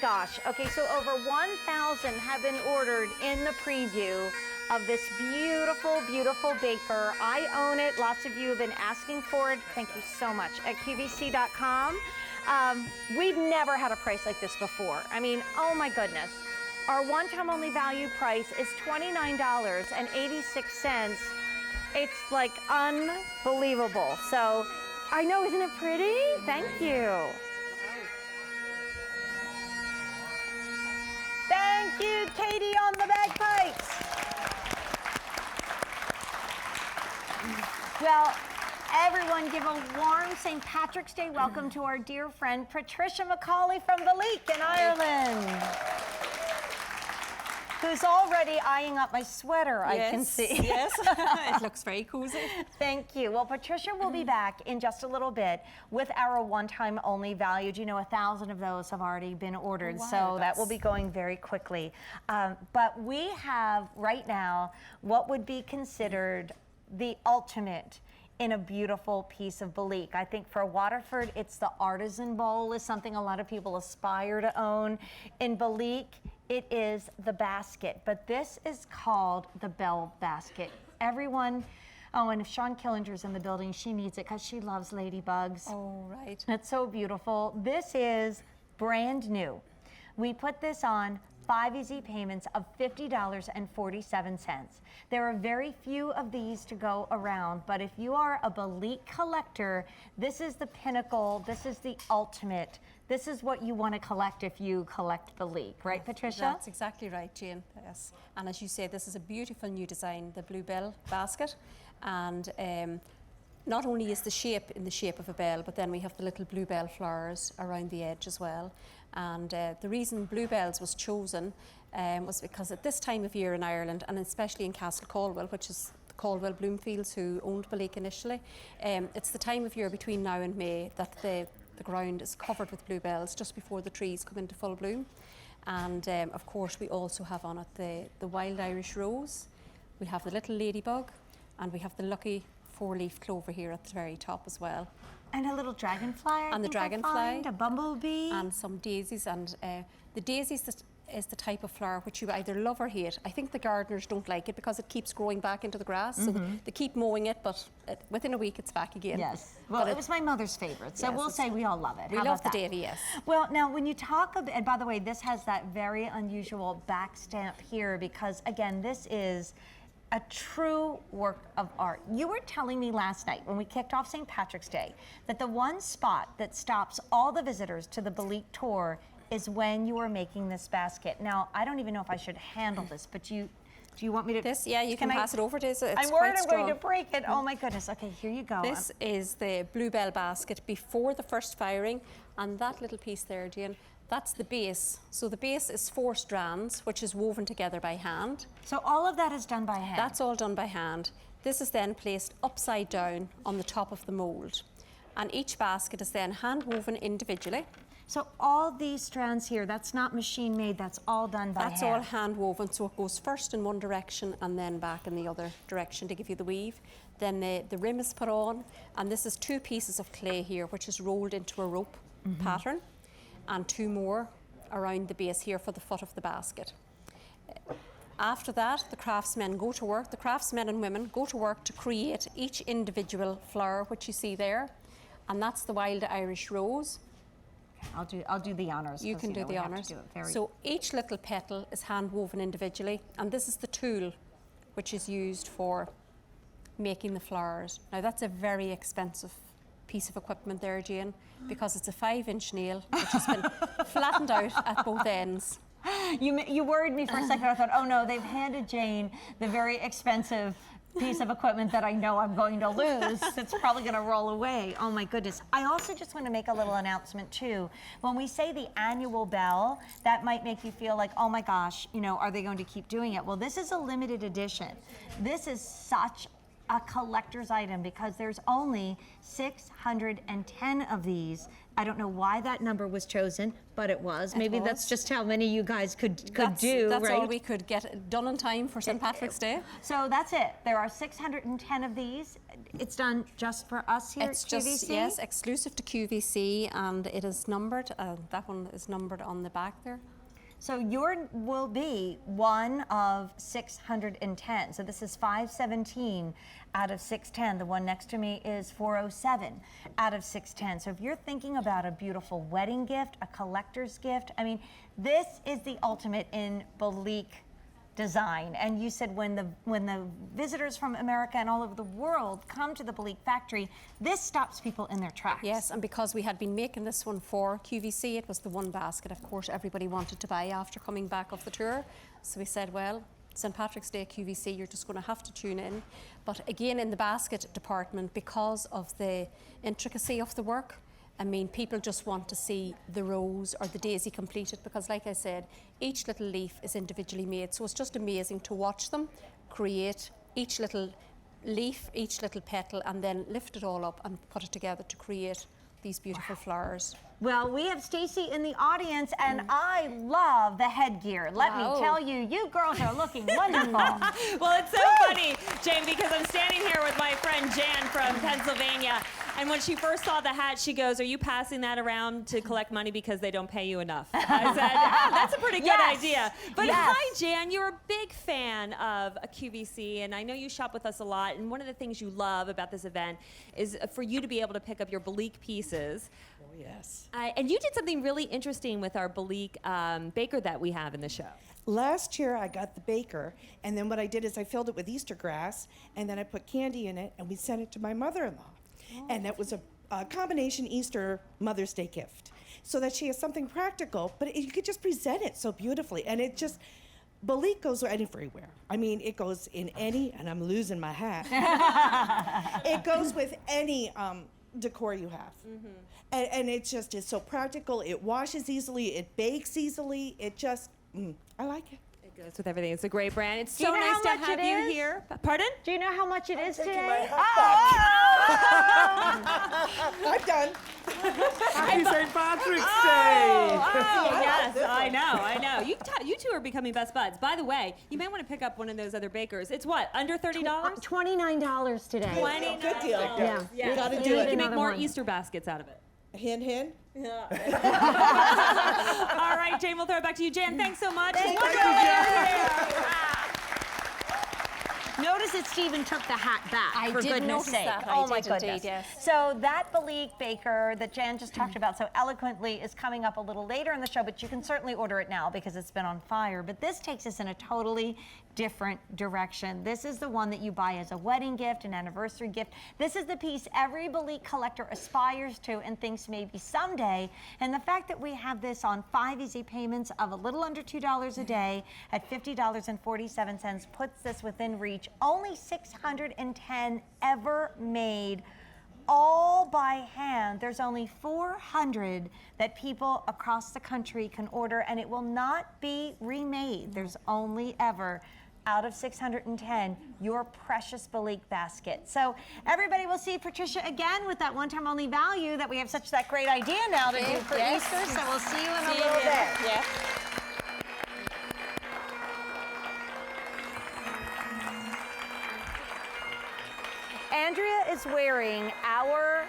gosh. Okay, so over 1,000 have been ordered in the preview of this beautiful, beautiful baker. I own it. Lots of you have been asking for it. Thank you so much. At QVC.com. We've never had a price like this before. I mean, oh my goodness. Our one-time only value price is $29.86. It's like unbelievable. So I know, isn't it pretty? Thank you. Thank you, Katie, on the bagpipes. Well, everyone give a warm St. Patrick's Day welcome to our dear friend Patricia McCauley from Belleek in Ireland, who's already eyeing up my sweater, I can see. Yes, it looks very cozy. Thank you. Well, Patricia will be back in just a little bit with our one-time only value. You know, 1,000 of those have already been ordered, so that will be going very quickly. But we have right now what would be considered the ultimate in a beautiful piece of Belleek. I think for Waterford, it's the artisan bowl is something a lot of people aspire to own. In Belleek, it is the basket, but this is called the Bell basket. Everyone, oh, and if Sean Killinger's in the building, she needs it because she loves ladybugs. Oh, right. It's so beautiful. This is brand new. We put this on 5 easy payments of $50.47. There are very few of these to go around, but if you are a Belleek collector, this is the pinnacle, this is the ultimate. This is what you want to collect if you collect Belleek, right, Patricia? That's exactly right, Jane, yes. And as you say, this is a beautiful new design, the Blue Bell basket. And not only is the shape in the shape of a bell, but then we have the little bluebell flowers around the edge as well. And the reason bluebells was chosen was because at this time of year in Ireland, and especially in Castle Caldwell, which is the Caldwell Bloomfields who owned Belleek initially, it's the time of year between now and May that the ground is covered with bluebells just before the trees come into full bloom. And of course we also have on it the wild Irish rose, we have the little ladybug, and we have the lucky 4-leaf clover here at the very top as well. And a little dragonfly. And the dragonfly. A bumblebee. And some daisies. And the daisies is the type of flower which you either love or hate. I think the gardeners don't like it because it keeps growing back into the grass. So they keep mowing it, but within a week it's back again. Yes. Well, it was my mother's favorite, so we'll say we all love it. We love the daisy, yes. Well, now when you talk about, and by the way, this has that very unusual back stamp here because, again, this is a true work of art. You were telling me last night when we kicked off St. Patrick's Day that the one spot that stops all the visitors to the Belleek tour is when you are making this basket. Now, I don't even know if I should handle this, but do you want me to? This, yeah, you can pass it over to us. I'm worried I'm going to break it. Oh my goodness. Okay, here you go. This is the bluebell basket before the first firing, and that little piece there, Jane, that's the base. So the base is 4 strands, which is woven together by hand. So all of that is done by hand? That's all done by hand. This is then placed upside down on the top of the mould. And each basket is then hand woven individually. So all these strands here, that's not machine made, that's all done by hand? That's all hand woven, so it goes first in one direction and then back in the other direction to give you the weave. Then the rim is put on, and this is 2 pieces of clay here, which is rolled into a rope pattern, and 2 more around the base here for the foot of the basket. After that, the craftsmen go to work, the craftsmen and women go to work to create each individual flower, which you see there, and that's the wild Irish rose. I'll do the honors. You can do the honors. So each little petal is hand woven individually, and this is the tool which is used for making the flowers. Now that's a very expensive piece of equipment there, Jane, because it's a 5-inch nail which has been flattened out at both ends. You worried me for a second. I thought, oh no, they've handed Jane the very expensive piece of equipment that I know I'm going to lose. It's probably going to roll away. Oh my goodness. I also just want to make a little announcement too. When we say the annual bell, that might make you feel like, oh my gosh, you know, are they going to keep doing it? Well, this is a limited edition. This is such a collector's item because there's only 610 of these. I don't know why that number was chosen, but it was. Maybe that's just how many you guys could do, that's right? all we could get done in time for St. Patrick's Day. So that's it. There are 610 of these. it's done just for us here It's at QVC? just, yes, exclusive to QVC, and it is numbered. That one is numbered on the back there. So yours will be one of 610. So this is 517 out of 610. The one next to me is 407 out of 610. So if you're thinking about a beautiful wedding gift, a collector's gift, I mean, this is the ultimate in Belleek design. And you said when the visitors from America and all over the world come to the Belleek factory, this stops people in their tracks. Yes, and because we had been making this one for QVC, it was the one basket, of course, everybody wanted to buy after coming back off the tour. So we said, well, St. Patrick's Day QVC, you're just going to have to tune in. But again, in the basket department, because of the intricacy of the work, I mean, people just want to see the rose or the daisy completed, because like I said, each little leaf is individually made. So it's just amazing to watch them create each little leaf, each little petal, and then lift it all up and put it together to create these beautiful flowers. Well, we have Stacy in the audience, and I love the headgear. Let me tell you, you girls are looking wonderful. Well, it's so funny, Jane, because I'm standing here with my friend Jan from Pennsylvania, and when she first saw the hat, she goes, "Are you passing that around to collect money because they don't pay you enough?" I said, "Oh, that's a pretty good idea." But hi, Jan, you're a big fan of a QVC, and I know you shop with us a lot, and one of the things you love about this event is for you to be able to pick up your Belleek pieces. Oh, yes. And you did something really interesting with our Belleek baker that we have in the show. Last year I got the baker, and then what I did is I filled it with Easter grass, and then I put candy in it, and we sent it to my mother-in-law. And that was a combination Easter Mother's Day gift, so that she has something practical, but you could just present it so beautifully. And it just, Belleek goes everywhere. I mean, it goes in any, and I'm losing my hat. It goes with any decor you have. And it just is so practical. It washes easily, it bakes easily, it just, I like it. It goes with everything. It's a great brand. It's Do you so know nice how to much have it you is? here. Pardon? Do you know how much it is taking today? my I'm done. Happy St. Patrick's Oh, Day! yes, I know. You two are becoming best buds. By the way, you may want to pick up one of those other bakers. It's what, under $30? $29 today. $29. Good deal. Yeah. Yeah. Gotta You do can it. make Another more one. Easter baskets out of it. Hint, hint. All right, Jane, we'll throw it back to you. Jan, thanks so much. Thank Wonderful. Notice that Stephen took the hat back, I for did goodness notice sake. that. Oh I my did goodness. indeed, yes. So that Belleek baker that Jan just talked about so eloquently is coming up a little later in the show, but you can certainly order it now because it's been on fire. But this takes us in a totally different direction. This is the one that you buy as a wedding gift, an anniversary gift. This is the piece every Belleek collector aspires to and thinks maybe someday. And the fact that we have this on 5 easy payments of a little under $2 a day at $50.47 puts this within reach. Only 610 ever made, all by hand. There's only 400 that people across the country can order, and it will not be remade. There's only ever, out of 610, your precious Belleek basket. So everybody will see Patricia again with that one-time only value that we have such that great idea now to do for Easter. So we'll see you in a little bit. Yeah. Andrea is wearing our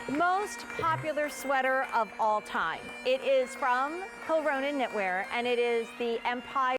most popular sweater of all time. It is from Hill Ronan Knitwear, and it is the Empire